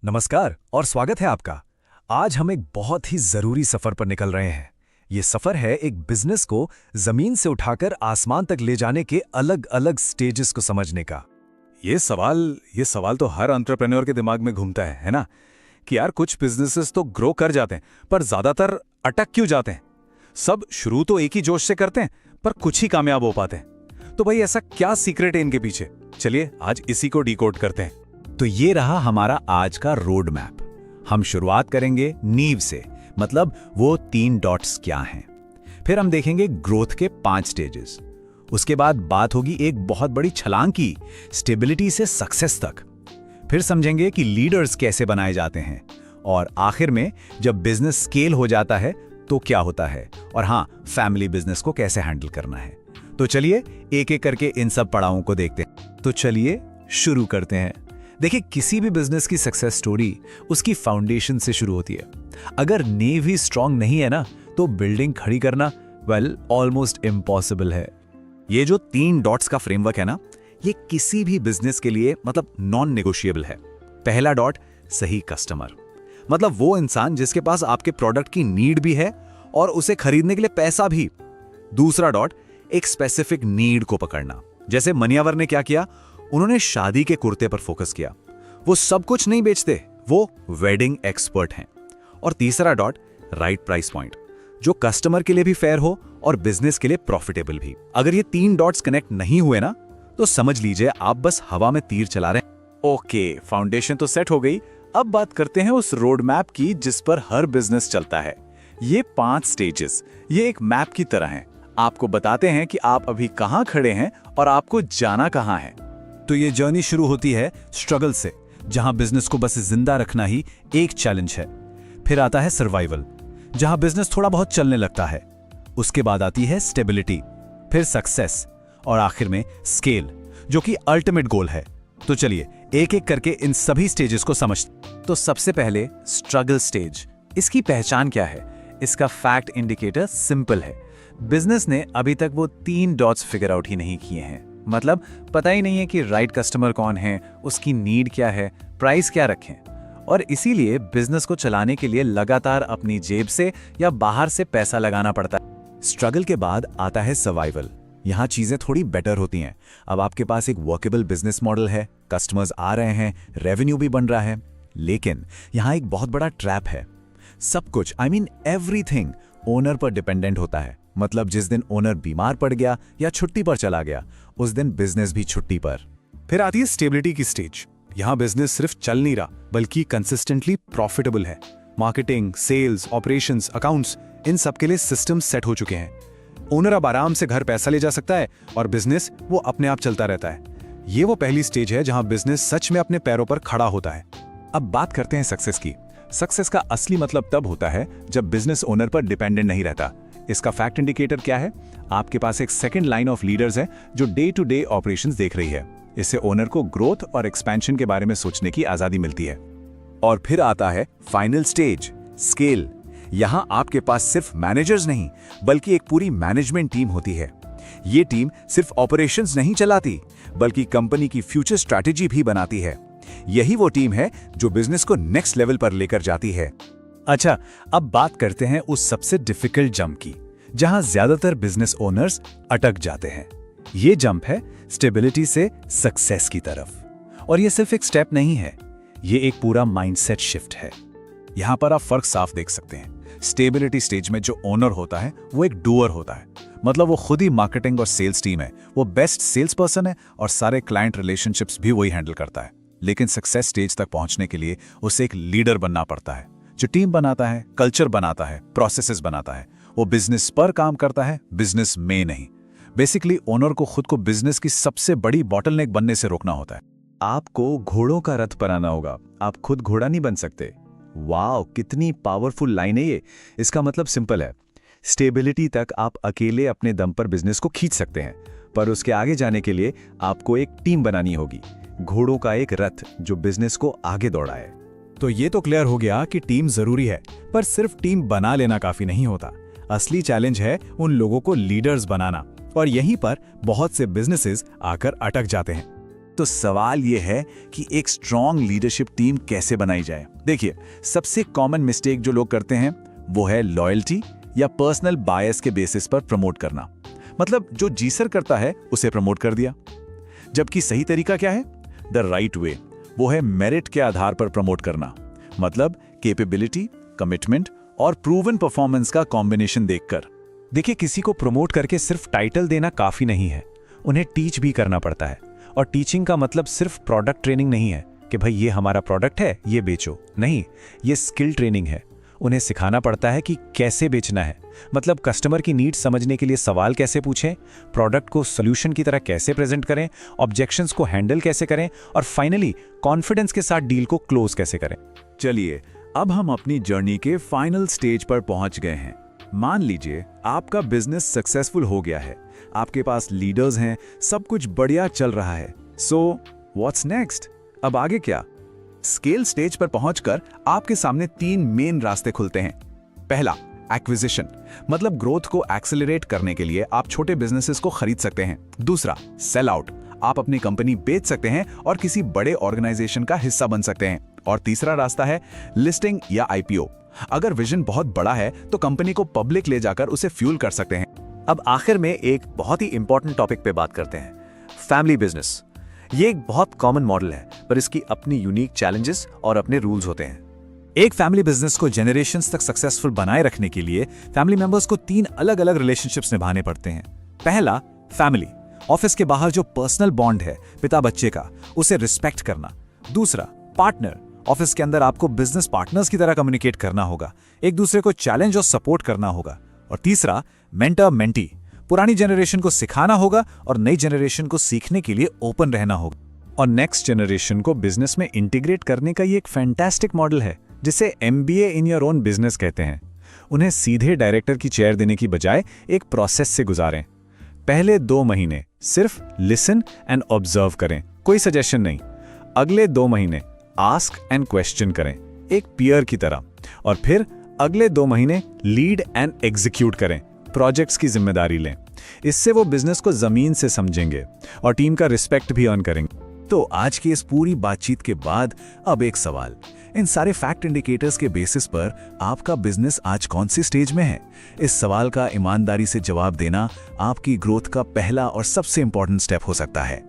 नमस्कार और स्वागत है आपका। आज हम एक बहुत ही जरूरी सफर पर निकल रहे हैं। ये सफर है एक बिजनेस को जमीन से उठाकर आसमान तक ले जाने के अलग अलग स्टेजेस को समझने का। ये सवाल तो हर एंटरप्रेन्योर के दिमाग में घूमता है ना, कि यार कुछ बिजनेसेस तो ग्रो कर जाते हैं पर ज्यादातर अटक क्यों जाते हैं। सब शुरू तो एक ही जोश से करते हैं पर कुछ ही कामयाब हो पाते हैं। तो भाई ऐसा क्या सीक्रेट है इनके पीछे, चलिए आज इसी को डिकोड करते हैं। तो ये रहा हमारा आज का रोड मैप। हम शुरुआत करेंगे नींव से, मतलब वो 3 डॉट्स क्या हैं। फिर हम देखेंगे ग्रोथ के 5 स्टेजेस। उसके बाद बात होगी एक बहुत बड़ी छलांग की, स्टेबिलिटी से सक्सेस तक। फिर समझेंगे कि लीडर्स कैसे बनाए जाते हैं। और आखिर में जब बिजनेस स्केल हो जाता है तो क्या होता है, और हाँ, फैमिली बिजनेस को कैसे हैंडल करना है। तो चलिए एक एक करके इन सब पड़ावों को देखते हैं। तो चलिए शुरू करते हैं। देखिए, किसी भी बिजनेस की सक्सेस स्टोरी उसकी फाउंडेशन से शुरू होती है। अगर नींव ही स्ट्रांग नहीं है ना, तो बिल्डिंग खड़ी करना ऑलमोस्ट इम्पॉसिबल है। ये जो 3 डॉट्स का फ्रेमवर्क है ना, ये किसी भी बिजनेस के लिए नॉन नेगोशिएबल है। पहला डॉट, सही कस्टमर, मतलब वो इंसान जिसके पास आपके प्रोडक्ट की नीड भी है और उसे खरीदने के लिए पैसा भी। दूसरा डॉट, एक स्पेसिफिक नीड को पकड़ना। जैसे मनियावर ने क्या किया, उन्होंने शादी के कुर्ते पर फोकस किया। वो सब कुछ नहीं बेचते, वो वेडिंग एक्सपर्ट हैं। और तीसरा डॉट, राइट प्राइस पॉइंट, जो कस्टमर के लिए भी फेयर हो और बिजनेस के लिए प्रॉफिटेबल भी। अगर ये 3 डॉट्स कनेक्ट नहीं हुए ना, तो समझ लीजिए आप बस हवा में तीर चला रहे हैं। ओके, फाउंडेशन तो सेट हो गई। अब बात करते हैं उस रोड मैप की जिस पर हर बिजनेस चलता है। ये 5 स्टेजेस, ये एक मैप की तरह हैं। आपको बताते हैं कि आप अभी कहां खड़े हैं और आपको जाना कहां है। तो ये जर्नी शुरू होती है स्ट्रगल से, जहां बिजनेस को बस जिंदा रखना ही एक चैलेंज है। फिर आता है सर्वाइवल, जहां बिजनेस थोड़ा बहुत चलने लगता है। उसके बाद आती है स्टेबिलिटी, फिर सक्सेस और आखिर में स्केल, जो कि अल्टीमेट गोल है। तो चलिए एक एक करके इन सभी स्टेजेस को समझते। तो सबसे पहले स्ट्रगल स्टेज। इसकी पहचान क्या है? इसका फैक्ट इंडिकेटर सिंपल है। बिजनेस ने अभी तक वो 3 डॉट्स फिगर आउट ही नहीं किए हैं। मतलब पता ही नहीं है कि राइट कस्टमर कौन है, उसकी नीड क्या है, प्राइस क्या रखें। और इसीलिए बिजनेस को चलाने के लिए लगातार अपनी जेब से या बाहर से पैसा लगाना पड़ता है। स्ट्रगल के बाद आता है सर्वाइवल। यहाँ चीजें थोड़ी बेटर होती हैं। अब आपके पास एक वर्केबल बिजनेस मॉडल है, कस्टमर्स आ रहे हैं, रेवेन्यू भी बन रहा है। लेकिन यहाँ एक बहुत बड़ा ट्रैप है। सब कुछ, एवरीथिंग ओनर पर डिपेंडेंट होता है। मतलब जिस दिन ओनर बीमार पड़ गया या छुट्टी पर चला गया, उस दिन बिजनेस भी छुट्टी पर। फिर आती है स्टेबिलिटी की स्टेज। यहाँ बिजनेस सिर्फ चल नहीं रहा बल्कि कंसिस्टेंटली प्रॉफिटेबल है। मार्केटिंग, सेल्स, ऑपरेशंस, अकाउंट्स, इन सब के लिए सिस्टम सेट हो चुके हैं। ओनर अब आराम से घर पैसा ले जा सकता है और बिजनेस वो अपने आप चलता रहता है। ये वो पहली स्टेज है जहां बिजनेस सच में अपने पैरों पर खड़ा होता है। अब बात करते हैं सक्सेस की। सक्सेस का असली मतलब तब होता है जब बिजनेस ओनर पर डिपेंडेंट नहीं रहता। इसका फैक्ट इंडिकेटर क्या है? आपके पास एक सेकंड लाइन ऑफ लीडर्स है जो डे टू डे ऑपरेशंस देख रही है। इससे ओनर को ग्रोथ और एक्सपेंशन के बारे में सोचने की आजादी मिलती है। और फिर आता है फाइनल स्टेज, स्केल। यहां आपके पास सिर्फ मैनेजर्स नहीं बल्कि एक पूरी मैनेजमेंट टीम होती है। ये टीम सिर्फ ऑपरेशंस नहीं चलाती बल्कि कंपनी की फ्यूचर स्ट्रैटेजी भी बनाती है। यही वो टीम है जो बिजनेस को नेक्स्ट लेवल पर लेकर जाती है। अच्छा, अब बात करते हैं उस सबसे डिफिकल्ट जंप की, जहां ज्यादातर बिजनेस ओनर्स अटक जाते हैं। ये जंप है स्टेबिलिटी से सक्सेस की तरफ। और ये सिर्फ एक स्टेप नहीं है, ये एक पूरा माइंडसेट शिफ्ट है। यहां पर आप फर्क साफ देख सकते हैं। स्टेबिलिटी स्टेज में जो ओनर होता है वो एक डूअर होता है। मतलब वो खुद ही मार्केटिंग और सेल्स टीम है, वो बेस्ट सेल्स पर्सन है और सारे क्लाइंट रिलेशनशिप्स भी वही हैंडल करता है। लेकिन सक्सेस स्टेज तक पहुंचने के लिए उसे एक लीडर बनना पड़ता है, जो टीम बनाता है, कल्चर बनाता है, प्रोसेसेस बनाता है। वो बिजनेस पर काम करता है, बिजनेस में नहीं। बेसिकली ओनर को खुद को बिजनेस की सबसे बड़ी बॉटलनेक बनने से रोकना होता है। आपको घोड़ों का रथ बनाना होगा, आप खुद घोड़ा नहीं बन सकते। वाह, कितनी पावरफुल लाइन है ये। इसका मतलब सिंपल है, स्टेबिलिटी तक आप अकेले अपने दम पर बिजनेस को खींच सकते हैं, पर उसके आगे जाने के लिए आपको एक टीम बनानी होगी, घोड़ों का एक रथ जो बिजनेस को आगे दौड़ाए। तो ये तो क्लियर हो गया कि टीम जरूरी है, पर सिर्फ टीम बना लेना काफी नहीं होता। असली चैलेंज है उन लोगों को लीडर्स बनाना, और यहीं पर बहुत से बिजनेसेस आकर अटक जाते हैं। तो सवाल यह है कि एक स्ट्रॉन्ग लीडरशिप टीम कैसे बनाई जाए। देखिए, सबसे कॉमन मिस्टेक जो लोग करते हैं वो है लॉयल्टी या पर्सनल बायस के बेसिस पर प्रमोट करना। मतलब जो जी सर करता है उसे प्रमोट कर दिया। जबकि सही तरीका क्या है? द राइट वे, वो है मेरिट के आधार पर प्रमोट करना। मतलब कैपेबिलिटी, कमिटमेंट और प्रूवन परफॉर्मेंस का कॉम्बिनेशन देखकर। देखिए, किसी को प्रमोट करके सिर्फ टाइटल देना काफी नहीं है, उन्हें टीच भी करना पड़ता है। और टीचिंग का मतलब सिर्फ प्रोडक्ट ट्रेनिंग नहीं है कि भाई ये हमारा प्रोडक्ट है, ये बेचो। नहीं, ये स्किल ट्रेनिंग है। उन्हें सिखाना पड़ता है कि कैसे बेचना है, मतलब कस्टमर की नीड समझने के लिए सवाल कैसे पूछें, प्रोडक्ट को सोल्यूशन की तरह कैसे प्रेजेंट करें, ऑब्जेक्शंस को हैंडल कैसे करें और फाइनली कॉन्फिडेंस के साथ डील को क्लोज कैसे करें। चलिए, अब हम अपनी जर्नी के फाइनल स्टेज पर पहुंच गए हैं। मान लीजिए आपका बिजनेस सक्सेसफुल हो गया है, आपके पास लीडर्स हैं, सब कुछ बढ़िया चल रहा है। So what's next? अब आगे क्या? स्केल स्टेज पर पहुंचकर आपके सामने 3 मेन रास्ते खुलते हैं। पहला, एक्विजिशन, मतलब ग्रोथ को एक्सेलरेट करने के लिए आप छोटे बिजनेसेस को खरीद सकते हैं। दूसरा, सेल आउट, आप अपनी कंपनी बेच सकते हैं और किसी बड़े ऑर्गेनाइजेशन का हिस्सा बन सकते हैं। और तीसरा रास्ता है लिस्टिंग या आईपीओ। अगर विजन बहुत बड़ा है तो कंपनी को पब्लिक ले जाकर उसे फ्यूल कर सकते हैं। अब आखिर में एक बहुत ही इंपॉर्टेंट टॉपिक पे बात करते हैं, फैमिली बिजनेस। ये एक बहुत कॉमन मॉडल है, पर इसकी अपनी यूनिक चैलेंजेस और अपने रूल्स होते हैं। एक फैमिली बिजनेस को जनरेशंस तक सक्सेसफुल बनाए रखने के लिए फैमिली मेंबर्स को 3 अलग अलग रिलेशनशिप्स निभाने पड़ते हैं। पहला, फैमिली, ऑफिस के बाहर जो पर्सनल बॉन्ड है पिता बच्चे का, उसे रिस्पेक्ट करना। दूसरा, पार्टनर, ऑफिस के अंदर आपको बिजनेस पार्टनर्स की तरह कम्युनिकेट करना होगा, एक दूसरे को चैलेंज और सपोर्ट करना होगा। और तीसरा, मेंटर मेंटी, पुरानी जनरेशन को सिखाना होगा और नई जनरेशन को सीखने के लिए ओपन रहना होगा। और नेक्स्ट जनरेशन को बिजनेस में इंटीग्रेट करने का ये एक फैंटास्टिक मॉडल है जिसे MBA in your own business कहते हैं। उन्हें सीधे डायरेक्टर की चेयर देने की बजाय एक प्रोसेस से गुजारें। पहले 2 महीने सिर्फ लिसन एंड ऑब्जर्व करें, कोई सजेशन नहीं। अगले 2 महीने आस्क एंड क्वेश्चन करें, एक पीयर की तरह। और फिर अगले 2 महीने लीड एंड एग्जीक्यूट करें, प्रोजेक्ट्स की जिम्मेदारी लें। इससे वो बिजनेस को जमीन से समझेंगे और टीम का रिस्पेक्ट भी अर्न करेंगे। तो आज की इस पूरी बातचीत के बाद अब एक सवाल, इन सारे फैक्ट इंडिकेटर्स के बेसिस पर आपका बिजनेस आज कौन सी स्टेज में है? इस सवाल का ईमानदारी से जवाब देना आपकी ग्रोथ का पहला और सबसे इंपॉर्टेंट स्टेप हो सकता है।